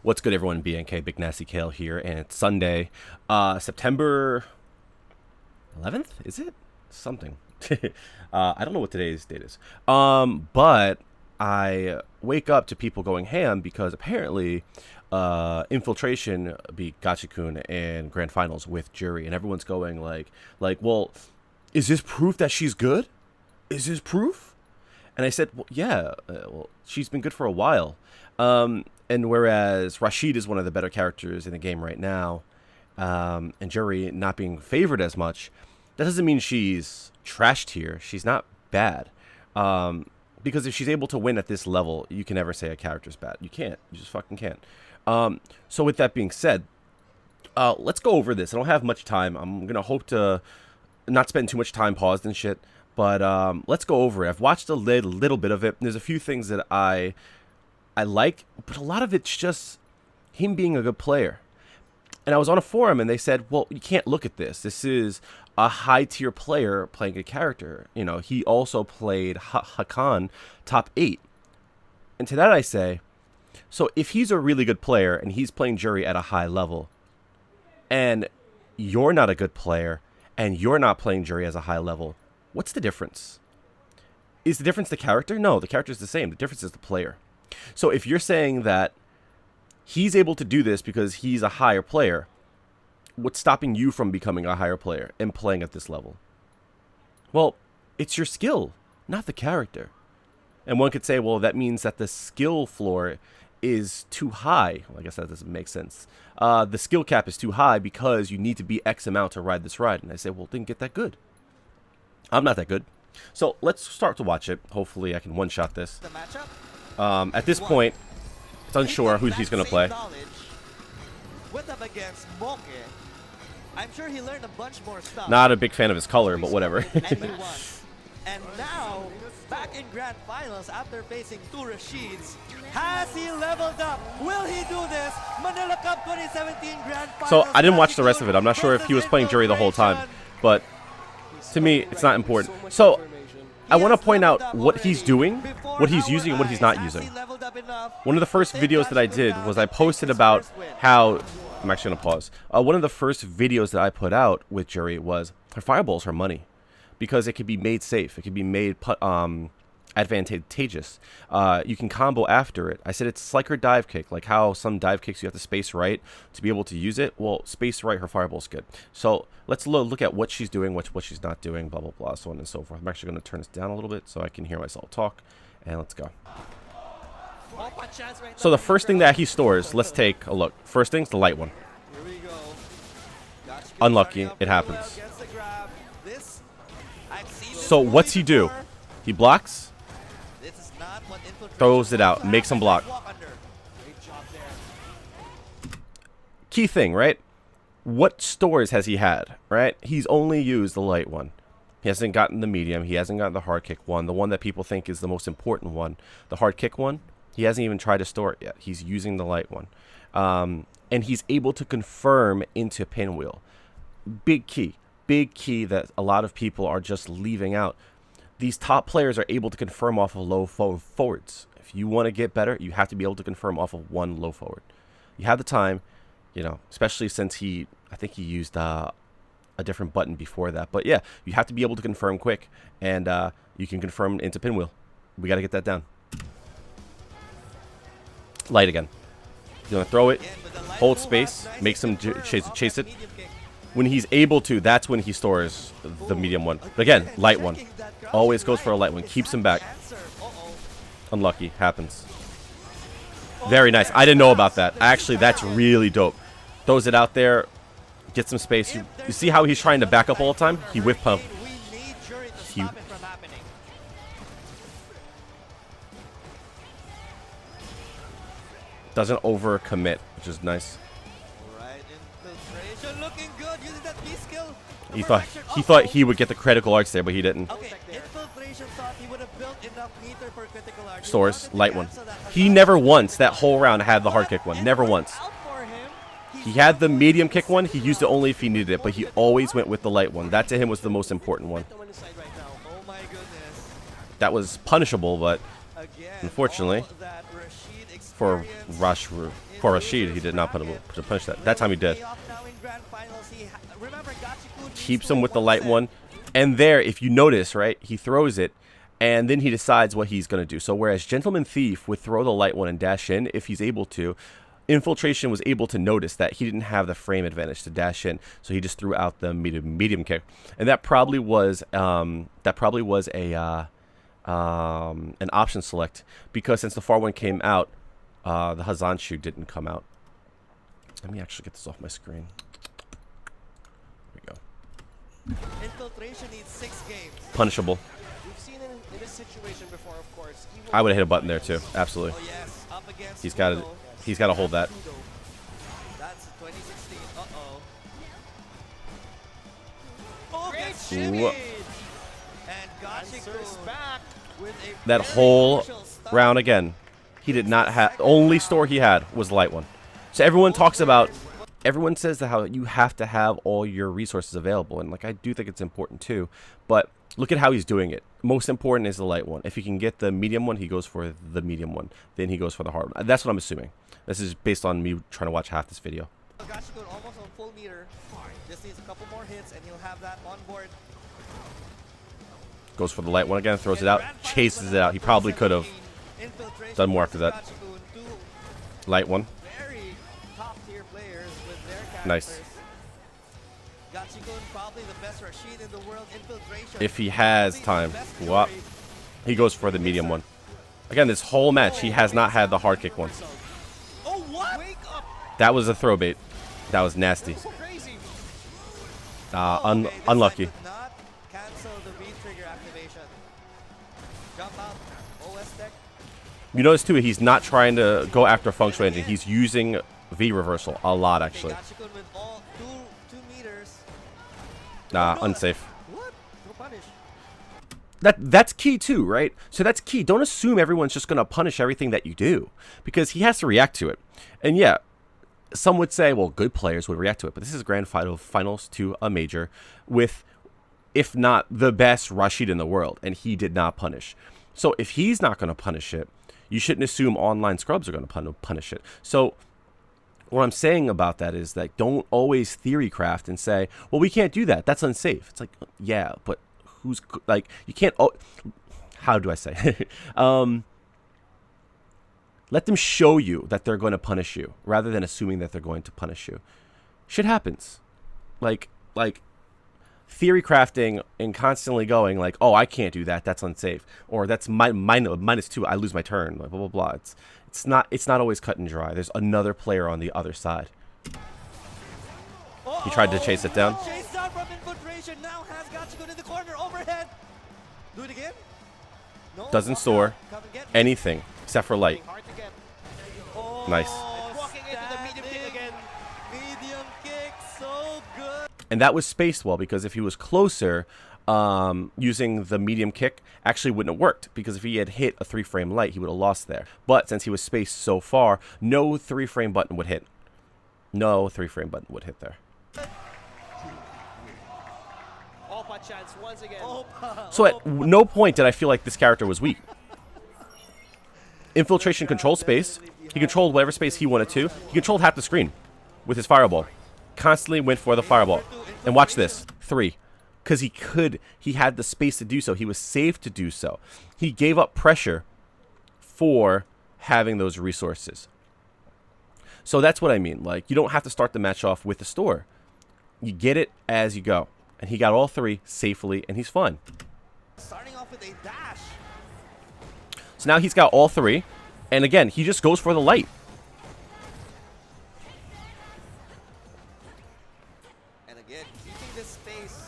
What's good, everyone? BNK, Big Nasty Kail here, and it's Sunday, September 11th. Is it something? I don't know what today's date is. But I wake up to people going ham because apparently, Infiltration beat Gachikun in grand finals with Juri, and everyone's going well, is this proof that she's good? Is this proof? And I said, well, yeah, well, she's been good for a while. And whereas Rashid is one of the better characters in the game right now, and Juri not being favored as much, that doesn't mean she's trash tier. She's not bad. Because if she's able to win at this level, you can never say a character's bad. You can't. You just fucking can't. So with that being said, let's go over this. I don't have much time. I'm going to hope to not spend too much time paused and shit. But let's go over it. I've watched a little bit of it. There's a few things that I like, but a lot of it's just him being a good player. And I was on a forum and they said, well, you can't look at this. This is a high tier player playing a character. You know, he also played Hakan top 8. And to that I say, so if he's a really good player and he's playing Juri at a high level, and you're not a good player and you're not playing Juri as a high level, what's the difference? Is the difference the character? No, the character is the same. The difference is the player. So if you're saying that he's able to do this because he's a higher player, what's stopping you from becoming a higher player and playing at this level? Well, it's your skill, not the character. And one could say, well, that means that the skill floor is too high. Well, I guess that doesn't make sense. The skill cap is too high because you need to be X amount to ride this ride. And I say, well, then get that good. I'm not that good. So let's start to watch it. Hopefully I can one-shot this. At this point, it's unsure who he's going to play. I'm sure he learned a bunch more stuff. Not a big fan of his color, but whatever. And now, back in grand finals after facing two Rashids, has he leveled up? Will he do this? Manila Cup 2017 grand finals. So I didn't watch the rest of it. I'm not sure if he was playing Juri the whole time, but to me, it's not important. So I want to point out what he's doing, what he's using, and what he's not using. One of the first videos that I did was I posted about how... I'm actually going to pause. One of the first videos that I put out with Juri was her fireball's her money. Because it could be made safe. It could be made advantageous. You can combo after it. I said it's like her dive kick. Like how some dive kicks you have to space right to be able to use it. Well, space right, her fireball's good. So let's look at what she's doing, what she's not doing, blah, blah, blah, so on and so forth. I'm actually going to turn this down a little bit so I can hear myself talk. And let's go. So the first thing that he stores, let's take a look. First thing's the light one. Unlucky, it happens. So what's he do? He blocks, throws it out, makes him block. Key thing, right? What stores has he had, right? He's only used the light one. He hasn't gotten the medium. He hasn't gotten the hard kick one, the one that people think is the most important one. The hard kick one, he hasn't even tried to store it yet. He's using the light one. And he's able to confirm into pinwheel. Big key that a lot of people are just leaving out. These top players are able to confirm off of low forwards. If you want to get better, you have to be able to confirm off of one low forward. You have the time, you know, especially since I think he used a different button before that. But yeah, you have to be able to confirm quick, and you can confirm into pinwheel. We got to get that down. Light again. You're going to throw it, hold space, makes him chase it. When he's able to, that's when he stores the medium one. But again, light one. Always goes for a light one. Keeps him back. Unlucky. Happens. Very nice. I didn't know about that. Actually, that's really dope. Throws it out there. Gets some space. You see how he's trying to back up all the time? He whiff pump. He... doesn't overcommit, which is nice. Looking good using that B skill. He thought he would get the critical arts there, but he didn't. Okay, Infiltration thought he would have built enough meter for critical arts. Stores, light one. He never once that whole round had the hard kick one. Never once. He had the medium kick one. He used it only if he needed it, but he always went with the light one. That to him was the most important one. That was punishable, but unfortunately, for experience for Rashid, he did not put a punish that. That time he did. Payoff now in grand finals. Remember, Gachikun Keeps needs him to with the win light one. And there, if you notice, right, he throws it, and then he decides what he's going to do. So whereas Gentleman Thief would throw the light one and dash in if he's able to, Infiltration was able to notice that he didn't have the frame advantage to dash in, so he just threw out the medium kick, and that probably was an option select, because since the far one came out, the Hazanshu didn't come out. Let me actually get this off my screen. There we go. Infiltration needs 6 games. Punishable. We've seen in this situation before, of course. I would have hit a button there too. Absolutely. Oh yes, up against He's got to. He's got to hold that. That's 2016. Uh-oh. Oh, Great gets shimmy. Whoa. And Answers Gachikun back. with a That very whole crucial stop. round again, he did not have. Only store he had was the light one. So everyone talks about. Everyone says that how you have to have all your resources available, and like I do think it's important too. But look at how he's doing it. Most important is the light one. If he can get the medium one, he goes for the medium one. Then he goes for the hard one. That's what I'm assuming. This is based on me trying to watch half this video. Gachikun almost on full meter. Just needs a couple more hits and he'll have that on board. Goes for the light one again, throws it out, chases it out. He probably could have done more after that. Light one. Very top tier players with their characters. Nice. Gachikun probably the best Rashid in the world. Infiltration. If he has probably the time. best Whoop. Juri. He goes for the medium one. Again, this whole match, he has not had the hard kick once. Oh what? Wake up. That was a throw bait. That was nasty. So crazy. Okay, this Unlucky. time did not cancel the V trigger activation. Jump out. OS tech. You notice too, he's not trying to go after feng shui engine. He's using V reversal a lot actually. Gachikun with all 2 meters. Nah, Oh, no. unsafe. What? No punish. That's key too, right? So that's key. Don't assume everyone's just gonna punish everything that you do, because he has to react to it. And yeah, some would say, well, good players would react to it, but this is grand finals to a major with, if not the best Rashid in the world, and he did not punish. So if he's not gonna punish it, you shouldn't assume online scrubs are gonna punish it. So what I'm saying about that is that don't always theory craft and say, well, we can't do that. That's unsafe. It's like, yeah, but who's like, you can't. Oh, how do I say? Let them show you that they're going to punish you rather than assuming that they're going to punish you. Shit happens. Like theory crafting and constantly going like, oh, I can't do that. That's unsafe. Or that's -2. I lose my turn. Like, blah, blah, blah. It's not always cut and dry. There's another player on the other side. He tried to chase it down. Chase down from Infiltration. Now has Gachikun in the corner. Overhead. Do it again. No, Doesn't walk soar out. Come and get me. anything except for light. Hard to get. Oh, Nice. Walking into the medium kick again. Medium kick. So good. And that was spaced well, because if he was closer, using the medium kick actually wouldn't have worked, because if he had hit a 3-frame light, he would have lost there. But since he was spaced so far, no 3-frame button would hit. No 3-frame button would hit there. Opa chance once again. Opa. So at no point did I feel like this character was weak. Infiltration controlled space. He controlled whatever space he wanted to. He controlled half the screen with his fireball. Constantly went for the fireball. And watch this. 3. Because he had the space to do so. He was safe to do so. He gave up pressure for having those resources. So that's what I mean. Like, you don't have to start the match off with the store. You get it as you go. And he got all 3 safely, and he's fun. Starting off with a dash. So now he's got all 3. And again, he just goes for the light. And again, keeping this space.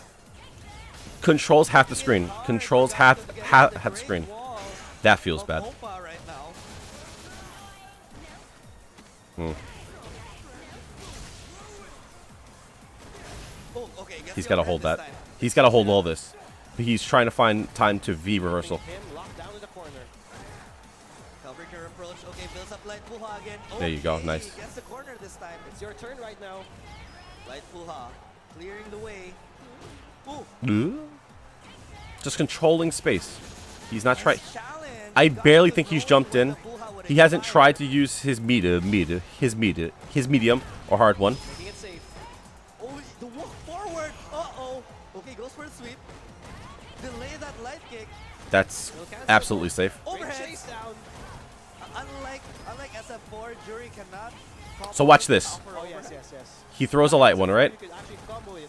Controls half the screen. Controls half the screen. That feels bad. Opa right now. Oh, okay, gets He's the got to overhead hold this that. time. He's got to hold all this. But he's trying to find time to V reversal. Him locked down in the corner. Covering approach. Okay, builds up light puha again. There you go, Okay, nice. Gets the corner this time. It's your turn right now. Light puha. Clearing the way. Ooh. Just controlling space. He's not trying. Nice challenge. I barely Gachikun think he's knows jumped where in. the puha would He hasn't tried to use his medium or hard one. Making it safe. Oh, the walk forward. Uh-oh. Okay, goes for a sweep. Delay that light kick. That's absolutely safe. Great Overhead. chase down. Unlike SF4, Juri cannot. So watch this. Oh, yes, yes, yes. He throws a light one, right? You could actually combo it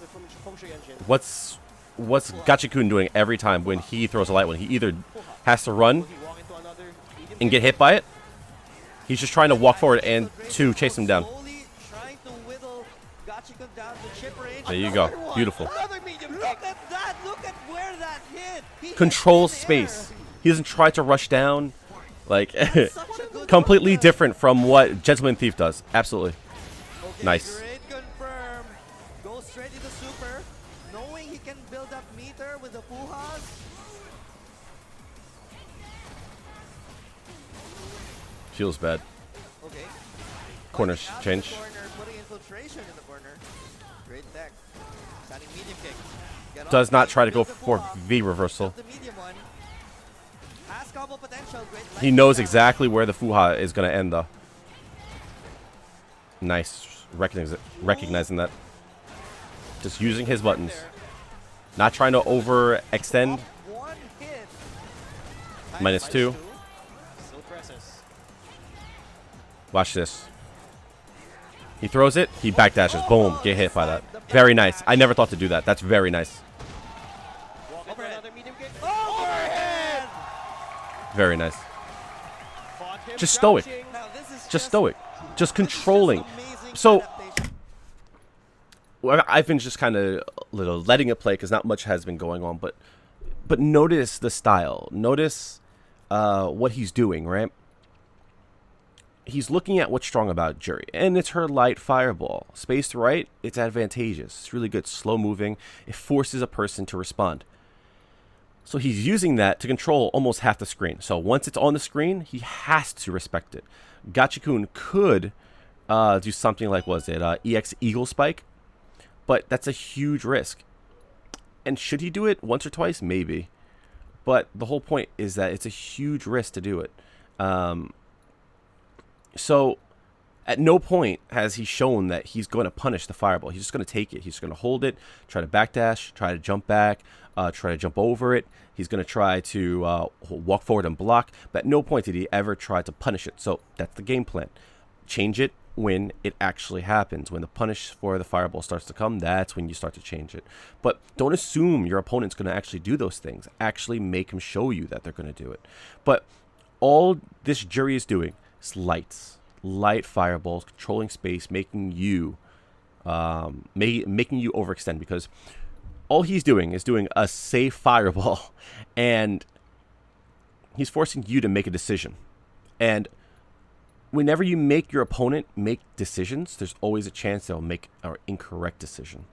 with Feng Shui Engine. What's Gachikun doing every time when he throws a light one? He either has to run Will he walk into another medium and get hit by it. He's just trying to walk forward and to chase him down. Slowly trying to whittle Gachikun down to chip range. There you go. Another one. Beautiful. Another medium Look kick. at that. Look at where that hit. He hit Controls in the air. space. He doesn't try to rush down. Like, Such a good completely concept. different from what Gentleman Thief does. Absolutely. Okay, Nice. Great confirm. Go straight into super. Knowing he can build up meter with the Pujas. Feels bad. Okay. Corners Out of change. the corner, putting infiltration in the corner. Great tech. Standing medium kick. Get Does off not feet, try to go build the for Puja. V reversal. Build the medium one. Has combo potential. Great He light knows down. exactly where the Fuha is going to end, though. Nice. Recognizing that. Just using his buttons. Not trying to overextend. Off one hit. -2. Still presses. Watch this. He throws it. He backdashes. Boom. Get hit by that. Very nice. I never thought to do that. That's very nice. Walk into Overhead. another medium kick. Overhead. Very nice. Fought him Just stoic. crouching. Now this is Just stoic. Just this is controlling. amazing So- adaptation. Well, I've been just kind of letting it play because not much has been going on, but notice the style. Notice what he's doing, right? He's looking at what's strong about Juri, and it's her light fireball. Spaced right, it's advantageous. It's really good, slow moving. It forces a person to respond. So he's using that to control almost half the screen. So once it's on the screen, he has to respect it. Gachikun could do something like, was it EX Eagle Spike? But that's a huge risk. And should he do it once or twice? Maybe. But the whole point is that it's a huge risk to do it. So at no point has he shown that he's going to punish the fireball. He's just going to take it. He's just going to hold it, try to backdash, try to jump back, try to jump over it. He's going to try to walk forward and block. But at no point did he ever try to punish it. So that's the game plan. Change it when it actually happens. When the punish for the fireball starts to come, that's when you start to change it. But don't assume your opponent's going to actually do those things. Actually make them show you that they're going to do it. But all this Juri is doing is light fireballs, controlling space, making you making you overextend, because all he's doing is doing a safe fireball, and he's forcing you to make a decision. And whenever you make your opponent make decisions, there's always a chance they'll make an incorrect decision.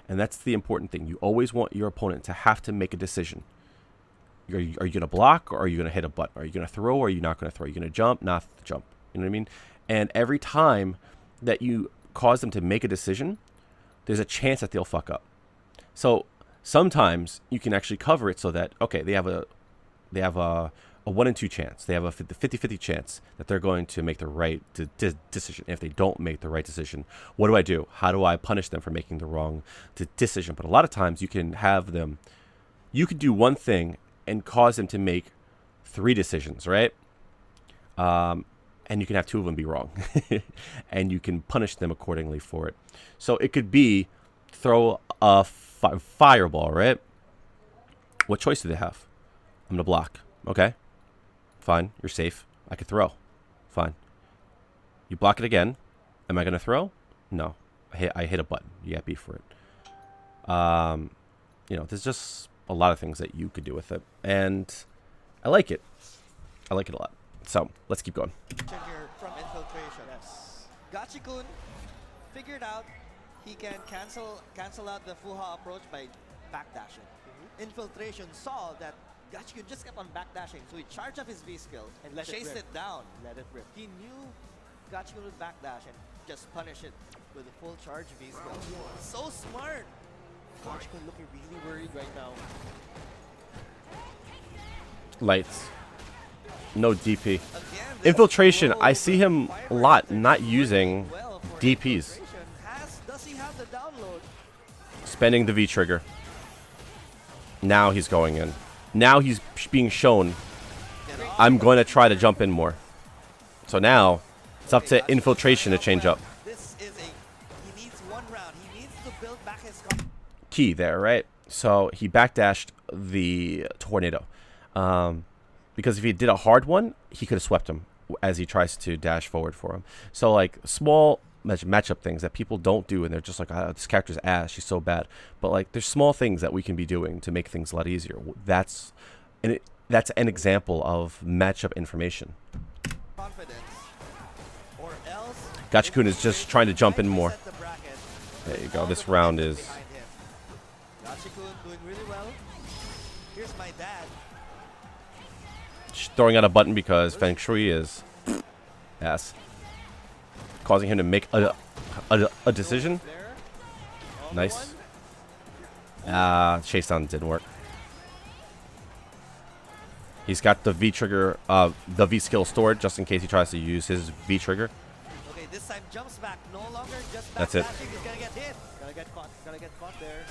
And that's the important thing. You always want your opponent to have to make a decision. Are you going to block, or are you going to hit a button? Are you going to throw, or are you not going to throw? Are you going to jump, not jump? You know what I mean? And every time that you cause them to make a decision, there's a chance that they'll fuck up. So sometimes you can actually cover it so that, okay, they have a 1 in 2 chance. They have a 50-50 chance that they're going to make the right decision. If they don't make the right decision, what do? How do I punish them for making the wrong decision? But a lot of times you can have them, you could do one thing and cause them to make 3 decisions, right? And you can have 2 of them be wrong. And you can punish them accordingly for it. So it could be throw a fireball, right? What choice do they have? I'm going to block. Okay. Fine. You're safe. I could throw. Fine. You block it again. Am I going to throw? No. I hit a button. You get beat for it. There's just a lot of things that you could do with it. And I like it. I like it a lot. So let's keep going. Here from Infiltration. Yes. Gachikun figured out he can cancel out the Fuha approach by backdashing. Infiltration saw that Gachikun just kept on backdashing, so he charged up his V skill and let it chased rip. it down. Let it rip. He knew Gachikun would backdash and just punish it with a full charge V skill. So smart. Gachikun looking really worried right now. Lights. No DP. Again, this Infiltration, roll I see with him fire a lot pressure not working using well for DPs. Infiltration. Does he have the download? Spending the V trigger. Now he's going in. Now he's being shown I'm going to try to jump in more. So now it's up to Infiltration to change up. This is he needs one round. He needs to build back his Key there, right? So he backdashed the tornado. Because if he did a hard one, he could have swept him as he tries to dash forward for him. So like small matchup things that people don't do, and they're just like, oh, this character's ass, she's so bad. But like there's small things that we can be doing to make things a lot easier. That's an example of matchup information. confidence. Or else Gachikun is just trying to jump in more. There you go. This round is Gachikun doing really well. Here's my dad. throwing out a button because Feng Shui is ass, causing him to make a decision. There. Nice. Chase down didn't work. He's got the V trigger, the V skill stored just in case he tries to use his V trigger. Okay, this time jumps back. No longer just That's it. backdashing. He's gonna get hit. Gotta get caught. Gotta get caught there.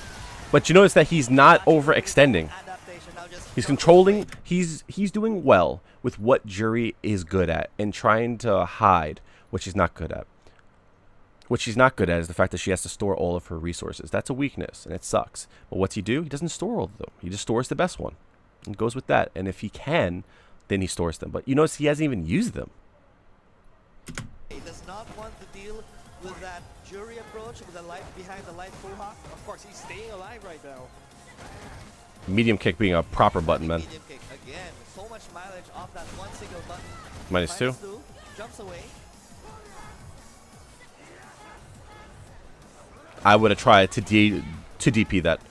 But you notice that he's not overextending. Adaptation. Now just He's controlling. He's doing well with what Juri is good at and trying to hide what she's not good at. What she's not good at is the fact that she has to store all of her resources. That's a weakness, and it sucks. But what's he do? He doesn't store all of them. He just stores the best one and goes with that. And if he can, then he stores them. But you notice he hasn't even used them. He does not want to deal with that Juri approach with the light behind the light full hawk. Of course, he's staying alive right now. Medium kick being a proper button, man. Medium kick again. So much mileage off that one single button. -2. Jumps away. I would have tried to DP that.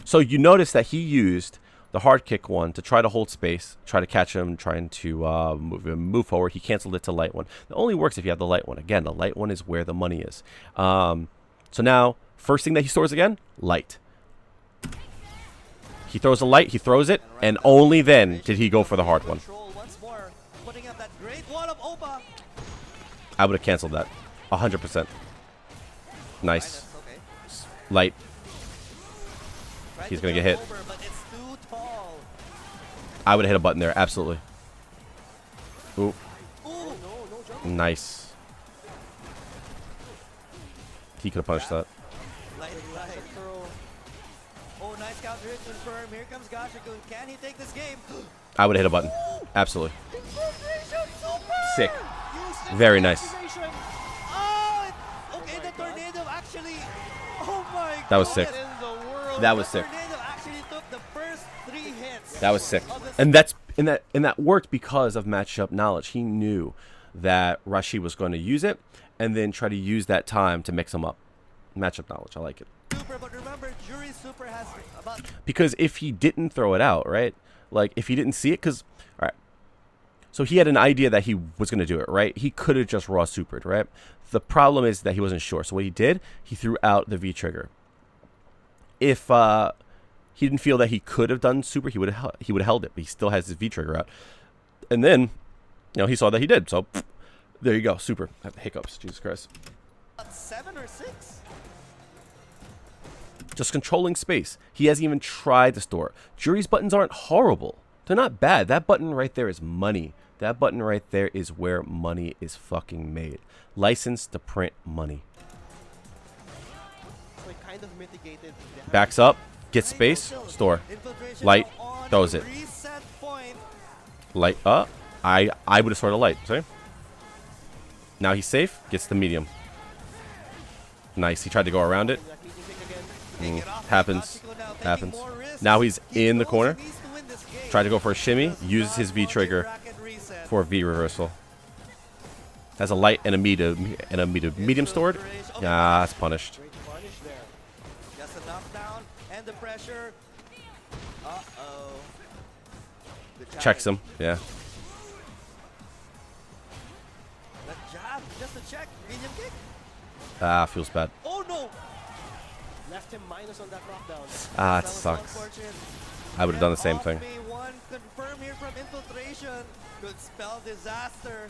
So you notice that he used the hard kick one to try to hold space, try to catch him, trying to move forward. He canceled it to light one. It only works if you have the light one. Again, the light one is where the money is. So now, first thing that he stores again, light. He throws a light, he throws it, and only then did he go for the hard one. Control once more, putting up that great wall of Opa. I would have canceled that, 100%. Nice. Okay. Light. Tried He's to gonna get jump hit. over, but it's too tall. I would have hit a button there, absolutely. Ooh, Ooh. No jump. nice. He could have punished that. Light. Throw. Oh, nice counter hit confirmed. Here comes Gachikun. Can he take this game? I would have hit a button, absolutely. Infiltration super! Sick. Used Very nice. Activation. Okay, the tornado actually. Oh my. That was God. sick. What in the world? That was sick. The tornado actually took the first 3 hits. That was sick. of the And that worked because of matchup knowledge. He knew that Rashid was going to use it and then try to use that time to mix them up. Matchup knowledge, I like it. super, but remember, Juri super has about. Because if he didn't throw it out, right? Like if he didn't see it, because all right, so he had an idea that he was going to do it, right? He could have just raw supered, right? The problem is that he wasn't sure. So what he did, he threw out the V trigger. If he didn't feel that he could have done super, he would have held it, but he still has his V trigger out. And then, he saw that he did. So there you go, super. I have hiccups, Jesus Christ. 7 or 6. Just controlling space. He hasn't even tried to store. Juri's buttons aren't horrible. They're not bad. That button right there is money. That button right there is where money is fucking made. License to print money. So it kind of mitigated. the Backs up, gets space, store. Infiltration Light, now on throws the it. Reset point. Light up. I would have stored a light. See? Now he's safe. Gets the medium. Nice. He tried to go around it. That medium kick again. Take it off. Happens. Gachikun now taking Happens. more risks. Now he's He in the knows corner. he needs to win this game. Tried to go for a shimmy. Does Uses his not V want trigger the bracket reset. for a V reversal. Has a light and a medium stored. Infiltration. Yeah, that's punished. Great punish there. Just a knockdown and the pressure. Uh-oh. The Checks challenge. him. Yeah. The jab. Just a check. Medium kick. Feels bad. Oh no. Left him minus on that knockdown. It That was sucks. unfortunate. I would have done the same thing. One confirm here from Infiltration could spell disaster.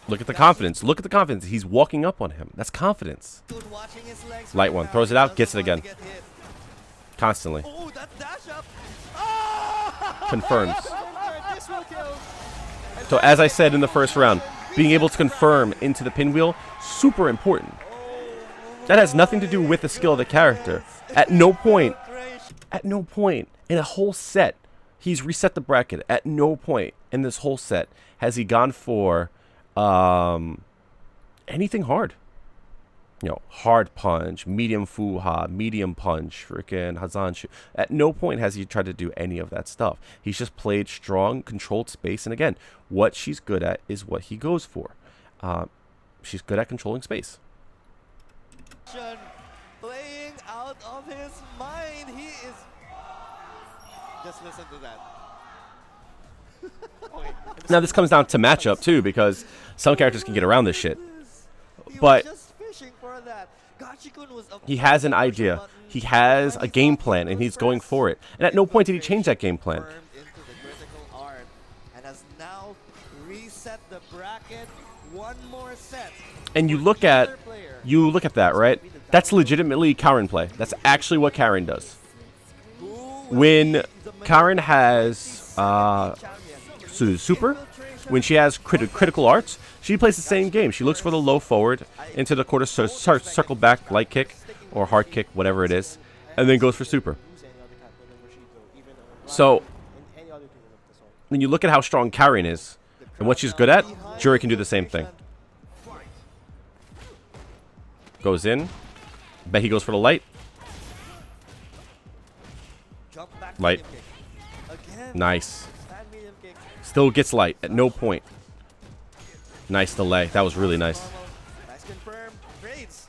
Look at the confidence. Look at the confidence. He's walking up on him. That's confidence. Watching his legs Light right one. now. Throws it He out. doesn't Gets it want to again. get hit. Constantly. Oh, that dash up. Oh! Confirms. This will kill. So as I said in the first round, being able to confirm into the pinwheel, super important. That has nothing to do with the skill of the character. At no point in a whole set, he's reset the bracket. At no point in this whole set has he gone for anything hard. You know, hard punch, medium fuha, medium punch, freaking Hazanshu. At no point has he tried to do any of that stuff. He's just played strong, controlled space. And again, what she's good at is what he goes for. She's good at controlling space. Playing out of his mind. He is. Just listen to that. Now, this comes down to matchup, too, because some characters can get around this shit. He But was just fishing for that. Gachikun was up he has an push idea. button. He has When a he game thought plan, he and was he's going first, for it. And at no point did he change that game plan. confirmed into the critical arm and has now reset the bracket. One more set. And you look at that, right? That's legitimately Karen play. That's actually what Karen does. When Karen has super, when she has critical arts, she plays the same game. She looks for the low forward into the quarter circle back light kick or hard kick, whatever it is, and then goes for super. So when you look at how strong Karen is and what she's good at, Juri can do the same thing. Goes in. Bet he goes for the light. Jump back Light. medium kick. Again, Nice. stand medium kick. Still gets light at no point. Nice delay. That was really nice. Nice confirm. Trades.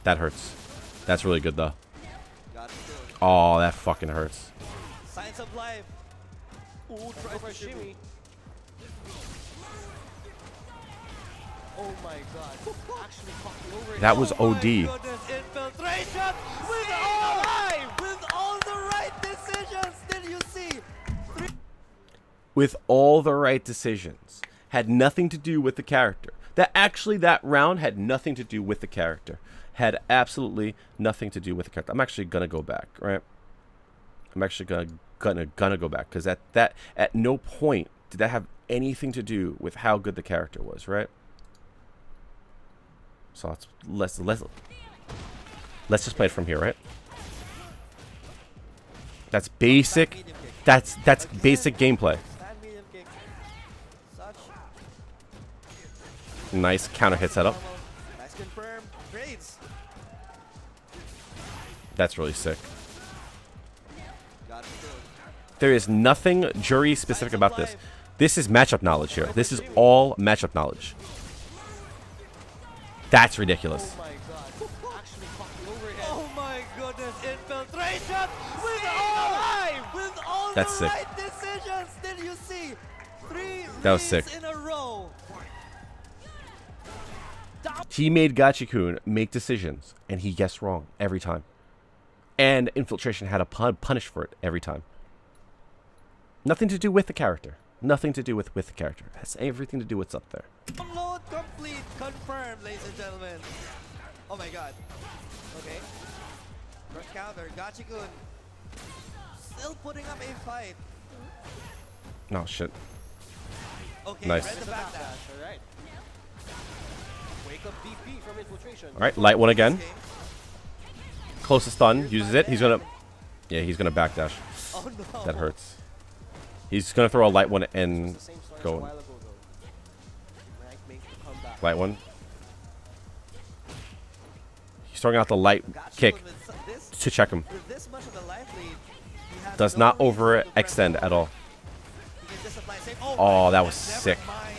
That hurts. That's really good though. Got it. Oh, that fucking hurts. Signs of life. Ooh, tries Over to shimmy. shimmy. Oh my god. Actually fucking over it. That was Oh my OD. goodness, Infiltration with all the right decisions. Did you see? With all the right decisions. Had nothing to do with the character. That round had nothing to do with the character. Had absolutely nothing to do with the character. I'm actually gonna go back, right? I'm actually gonna go back because at no point did that have anything to do with how good the character was, right? So let's just play it from here, right? That's basic. Medium kick. That's basic gameplay. Stand medium kick. Such. Nice counter hit setup. Nice confirm. Trades. That's really sick. Got it. There is nothing jury specific about this. This is matchup knowledge here. This is all matchup knowledge. That's ridiculous. Oh my god. Actually fucking over it. Oh my goodness, Infiltration with all That's the sick. right decisions. Did you see? 3 That was reads sick. in a row. He made Gachikun make decisions, and he guessed wrong every time. And Infiltration had a punish for it every time. Nothing to do with the character. Nothing to do with the character. It has everything to do with what's up there. Download complete. Confirmed, ladies and gentlemen. Oh my god. Okay. First counter. Gachikun still putting up a fight. Oh, shit. Okay, Nice. read the backdash. Alright. Wake up DP from Infiltration. All right, light one again. Game. Closest stun. Uses it. He's going to... Yeah, he's going to backdash. Oh no. That hurts. He's going to throw a light one and It's the same story as go a while ago though. Rank makes the comeback. light one. He's throwing out the light Gachikun kick with this, to check him. with this much of a life lead, he has Does no not reason to overextend press at all. He can just apply save. Oh, my that was goodness, sick. never mind.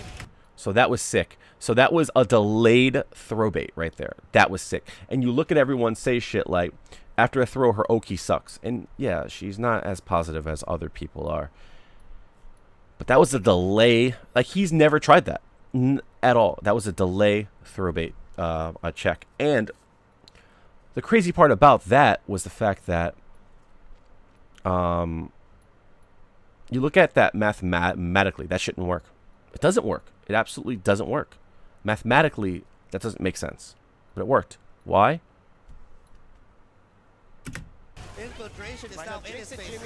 So that was sick. So that was a delayed throw bait right there. That was sick. And you look at everyone say shit like, after a throw, her Oki sucks. And yeah, she's not as positive as other people are. But that was a delay. Like, he's never tried that at all. That was a delay throw bait, a check. And the crazy part about that was the fact that You look at that mathematically, that shouldn't work. It doesn't work. It absolutely doesn't work. Mathematically, that doesn't make sense. But it worked. Why? Infiltration is now in his face.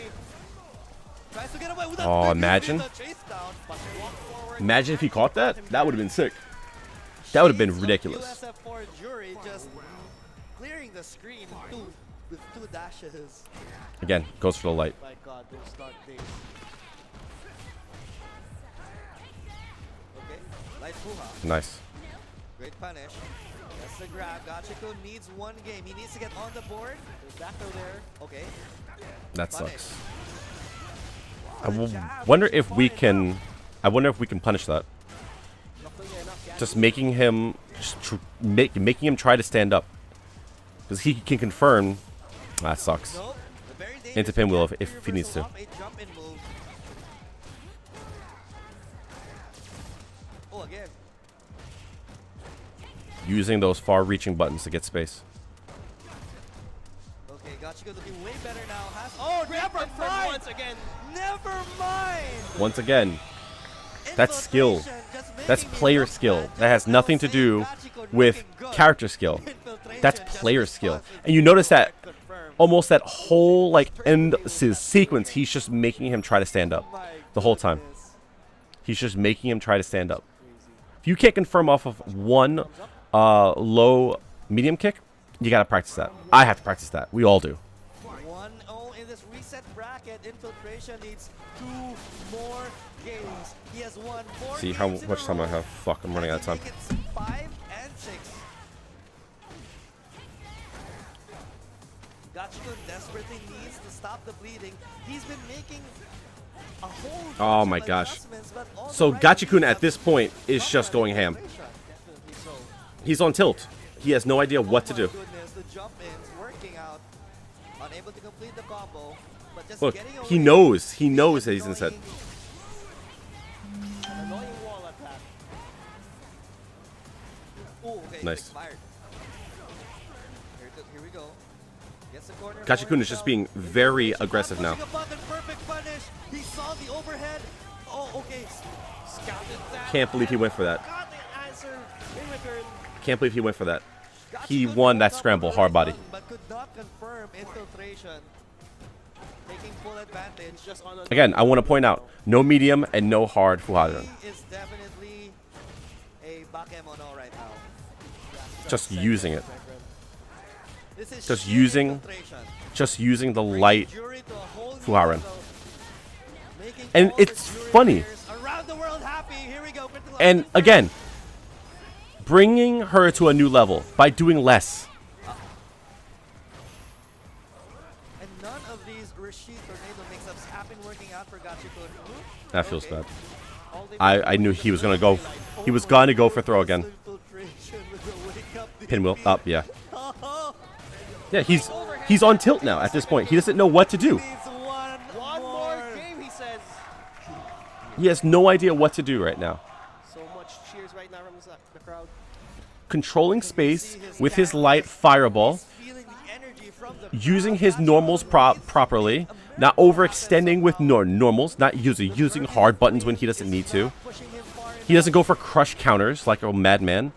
Tries to get away with Oh, imagine. chase down, but walk forward. Imagine if he caught that. That would have been sick. That would have been Shades of ridiculous. USF4 Juri just clearing the screen with 2 dashes. Again, goes for the light. My God, those start days. Okay, light Fuha. Nice. Great punish. That's the grab. Gachikun needs 1 game. He needs to get on the board. There's back throw there. Okay. That Punish. sucks. Wow, I the jab wonder is if we far can. enough. I wonder if we can punish that. Just making him, making him try to stand up, because he can confirm. That sucks. Nope. The very Into dangerous pinwheel jab if he needs to. reversal off a jump-in move. Oh, again. Using those far-reaching buttons to get space. Okay, Gachikun looking way better now. Never mind. Once again. Never mind. Once again, that's skill. Infiltration just That's making me player look skill. bad. That has Just nothing to saying do Gachikun with looking good. character skill. Infiltration That's just player skill. responsive. And you notice that Confirmed. almost that whole like end sequence, he's just making him try to stand up My the whole time. goodness. He's just making him try to stand up. If you can't confirm off of one low medium kick, you gotta practice that. I have to practice that. We all do. 1-0 in this reset bracket. Infiltration needs 2 more games. He has won 4 See how games in much a time I row. have. Fuck, I'm running out of time. Can he make it 5 and 6? Gachikun desperately needs to stop the bleeding. He's been making a whole bunch Oh my of gosh. adjustments, but all So the right Gachikun moves at have this point is just going ham. Definitely so. He's on tilt. He has no idea what to Oh do. my goodness, the jump-ins working out. Unable to complete the combo, but just Look, getting he away. knows. He knows that he's inside. An annoying wall attack. Oh, okay, Nice. fired. Here we go. Gets the corner for Gachikun is just himself. being very aggressive now. Pushing a button, perfect punish. He saw the overhead. Oh, okay. Scouted that. Can't believe he went for that. Got the answer in return. Can't believe he went for that. He Gachikun won that woke up scramble, with hard the body. button, but could not confirm infiltration. Taking full advantage. Just on a Again, I want to point out, no medium and no hard Fuhadan. He is definitely a Bakemono right now. Just using it. This is Just sheer using infiltration. Just using the Bringing light. Juri to a whole new Fuharan. level. Making And all the it's Juri funny. players around the world happy. Here we go. Critical And confirmed. again, bringing her to a new level by doing less. And none of these Rashid tornado mix-ups have been working out for Gachikun. That feels Okay. bad. all they I knew he was gonna go. He was gonna go for throw again. Infiltration with the wake-up Pinwheel DP. up, yeah. Oh, Yeah, he's on tilt now at this point. He doesn't know what to do. needs one One more game, he says. He has no idea what to do right now. So much cheers right now from the crowd. Controlling space with his light fireball, Feeling the energy from the using crowd. his normals properly, not overextending with normals, not using hard buttons when he doesn't need to. Pushing him far He doesn't go for crush counters like a madman.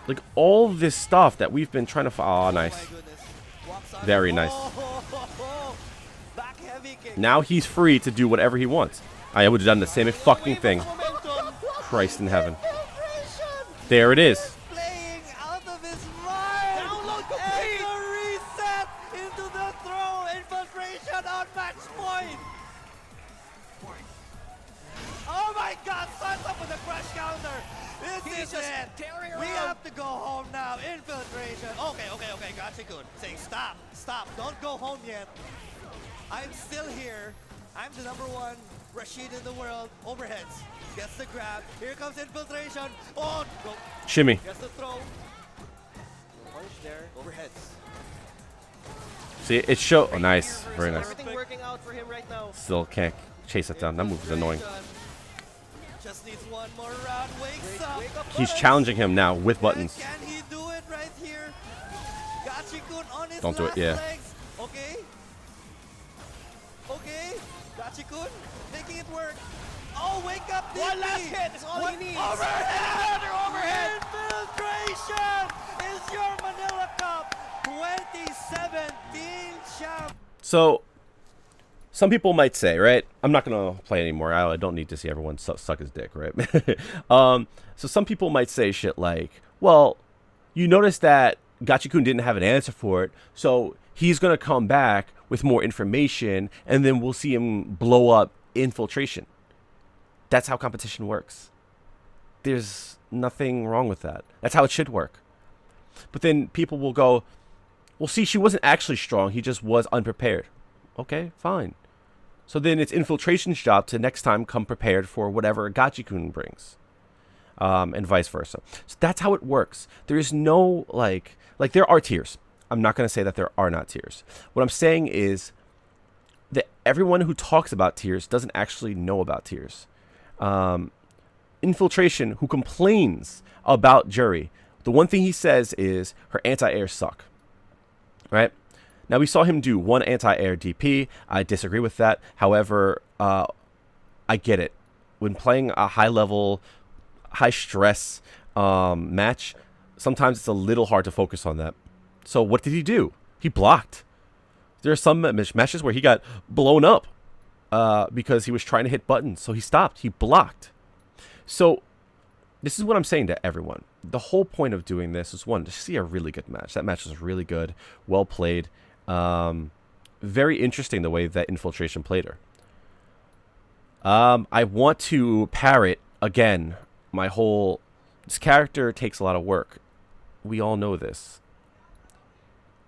Like all this stuff that we've been trying to. Oh, my nice. goodness. Walks on Very it. nice. Oh, back heavy kick. Now he's free to do whatever he wants. I would have done the same fucking thing. Momentum. Christ in heaven. There it is. Playing out of his mind. Download And complete. the reset into the throw. Infiltration on match point. Oh my God! Starts up with a crush counter. This He's is just it. tearing We around. have to go home now. Infiltration. Okay. Gachikun saying stop. Don't go home yet. I'm still here. I'm the #1 Rashid in the world. Overheads. Gets the grab. Here comes infiltration. Oh, go. Shimmy. Gets the throw. Punch there. Overheads. See, it show. Oh, nice. Very nice. Everything working out for him right now. Still can't chase it down. That move is annoying. Infiltration. Just needs one more round. Wakes up. Wake up. He's challenging him now with buttons. Can he do it right here? Gachikun on his Don't do it, last yeah. legs. Okay. Gachikun making it work. Oh, wake up, DP! One last hit is all he needs. Overhead! Another overhead. Infiltration is your Manila Cup 2017 champ. So, some people might say, right? I'm not going to play anymore. I don't need to see everyone suck his dick, right? So some people might say shit like, well, you notice that Gachikun didn't have an answer for it, so he's going to come back with more information, and then we'll see him blow up Infiltration. That's how competition works. There's nothing wrong with that. That's how it should work. But then people will go, well, see, she wasn't actually strong. He just was unprepared. Okay, fine. So then it's Infiltration's job to next time come prepared for whatever Gachikun brings. And vice versa. So that's how it works. There is no, like there are tiers. I'm not going to say that there are not tiers. What I'm saying is that everyone who talks about tiers doesn't actually know about tiers. Infiltration, who complains about Juri, the one thing he says is her anti-airs suck. Right? Now, we saw him do one anti-air DP. I disagree with that. However, I get it. When playing a high-level, high-stress match, sometimes it's a little hard to focus on that. So what did he do? He blocked. There are some matches where he got blown up because he was trying to hit buttons. So he stopped. He blocked. So this is what I'm saying to everyone. The whole point of doing this is, one, to see a really good match. That match was really good. Well played. Very interesting the way that Infiltration played her. I want to parrot, again, my whole... This character takes a lot of work. We all know this.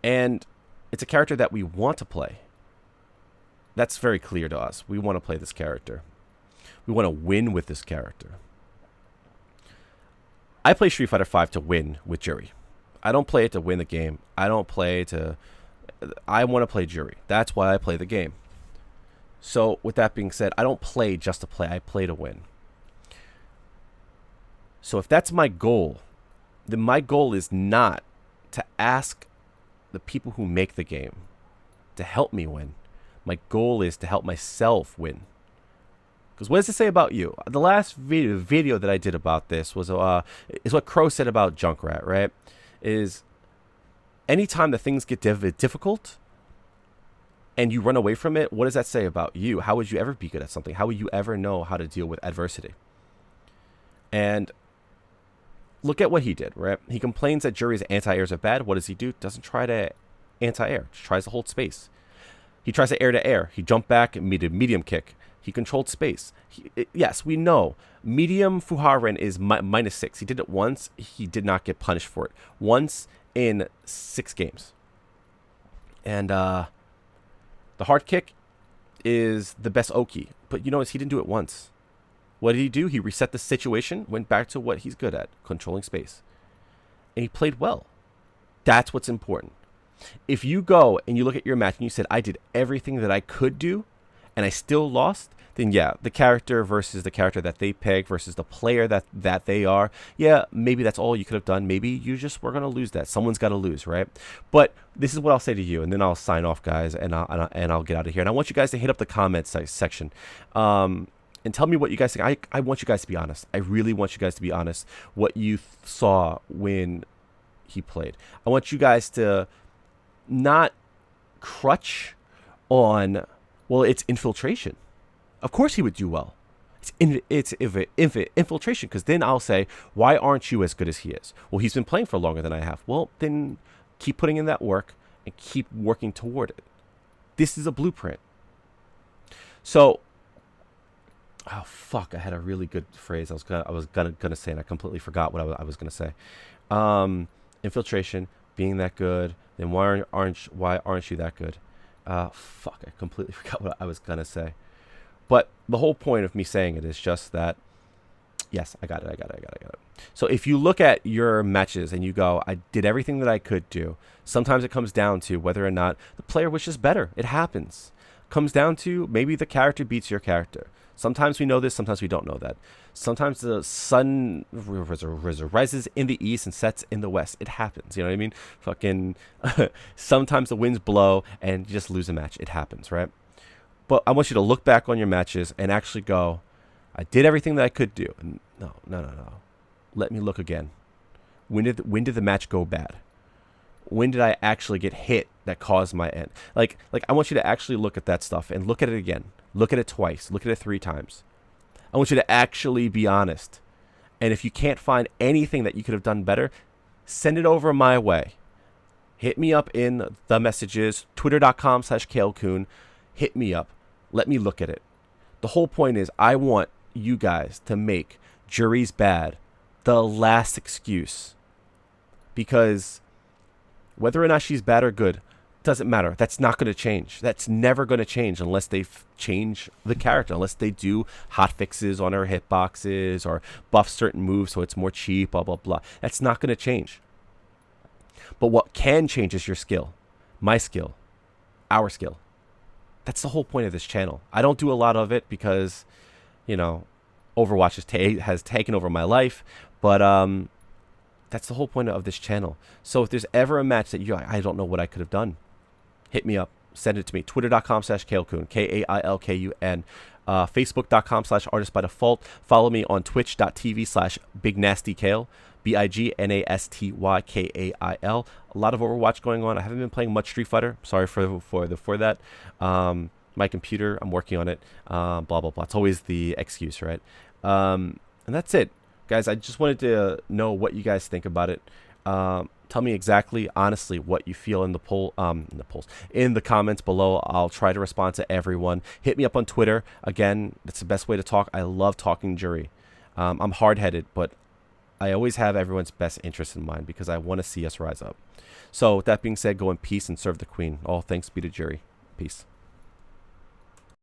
And it's a character that we want to play. That's very clear to us. We want to play this character. We want to win with this character. I play Street Fighter V to win with Juri. I don't play it to win the game. I don't play to... I want to play Juri. That's why I play the game. So, with that being said, I don't play just to play. I play to win. So, if that's my goal, then my goal is not to ask the people who make the game to help me win. My goal is to help myself win. Because what does it say about you? The last video that I did about this was is what Crow said about Junkrat, right? Is anytime that things get difficult and you run away from it, what does that say about you? How would you ever be good at something? How would you ever know how to deal with adversity? And look at what he did, right? He complains that Juri's anti-airs are bad. What does he do? Doesn't try to anti-air. Just tries to hold space. He tries to air. He jumped back and made a medium kick. He controlled space. Yes, we know. Medium Fuharen is -6. He did it once. He did not get punished for it. Once in 6 games. And the hard kick is the best Oki. But you notice he didn't do it once. What did he do? He reset the situation, went back to what he's good at, controlling space. And he played well. That's what's important. If you go and you look at your match and you said, I did everything that I could do, and I still lost, then yeah, the character versus the character that they pick versus the player that they are, yeah, maybe that's all you could have done. Maybe you just were going to lose that. Someone's got to lose, right? But this is what I'll say to you, and then I'll sign off, guys, and I'll get out of here. And I want you guys to hit up the comments section. And tell me what you guys think. I want you guys to be honest. I really want you guys to be honest what you saw when he played. I want you guys to not crutch on, well, it's Infiltration. Of course he would do well. It's Infiltration, because then I'll say, why aren't you as good as he is? Well, he's been playing for longer than I have. Well, then keep putting in that work and keep working toward it. This is a blueprint. So... Oh fuck! I had a really good phrase. I was gonna say, and I completely forgot what I was gonna say. Infiltration being that good, then why aren't you that good? Fuck! I completely forgot what I was gonna say. But the whole point of me saying it is just that. Yes, I got it. So if you look at your matches and you go, I did everything that I could do. Sometimes it comes down to whether or not the player wishes better. It happens. Comes down to maybe the character beats your character. Sometimes we know this, sometimes we don't know that. Sometimes the sun rises in the east and sets in the west. It happens, you know what I mean? Fucking, sometimes the winds blow and you just lose a match. It happens, right? But I want you to look back on your matches and actually go, I did everything that I could do. No, no, no, no. Let me look again. When did the match go bad? When did I actually get hit that caused my end? Like I want you to actually look at that stuff and look at it again. Look at it twice. Look at it 3 times. I want you to actually be honest. And if you can't find anything that you could have done better, send it over my way. Hit me up in the messages, twitter.com/KailKoon. Hit me up. Let me look at it. The whole point is I want you guys to make Juri's bad the last excuse. Because whether or not she's bad or good, doesn't matter. That's not going to change. That's never going to change unless they change the character, unless they do hot fixes on her hitboxes or buff certain moves so it's more cheap, blah, blah, blah. That's not going to change. But what can change is your skill, my skill, our skill. That's the whole point of this channel. I don't do a lot of it because, Overwatch has taken over my life. But that's the whole point of this channel. So if there's ever a match that I don't know what I could have done, hit me up. Send it to me. Twitter.com/KailKoon. KailKun. Facebook.com/artist by default. Follow me on Twitch.tv/BigNastyKail. BigNastyKail. A lot of Overwatch going on. I haven't been playing much Street Fighter. Sorry for that. My computer, I'm working on it. Blah, blah, blah. It's always the excuse, right? And that's it. Guys, I just wanted to know what you guys think about it. Tell me exactly, honestly, what you feel in the in the comments below. I'll try to respond to everyone. Hit me up on Twitter. Again, that's the best way to talk. I love talking Juri. I'm hard-headed, but I always have everyone's best interest in mind because I want to see us rise up. So with that being said, go in peace and serve the queen. All thanks be to Juri. Peace.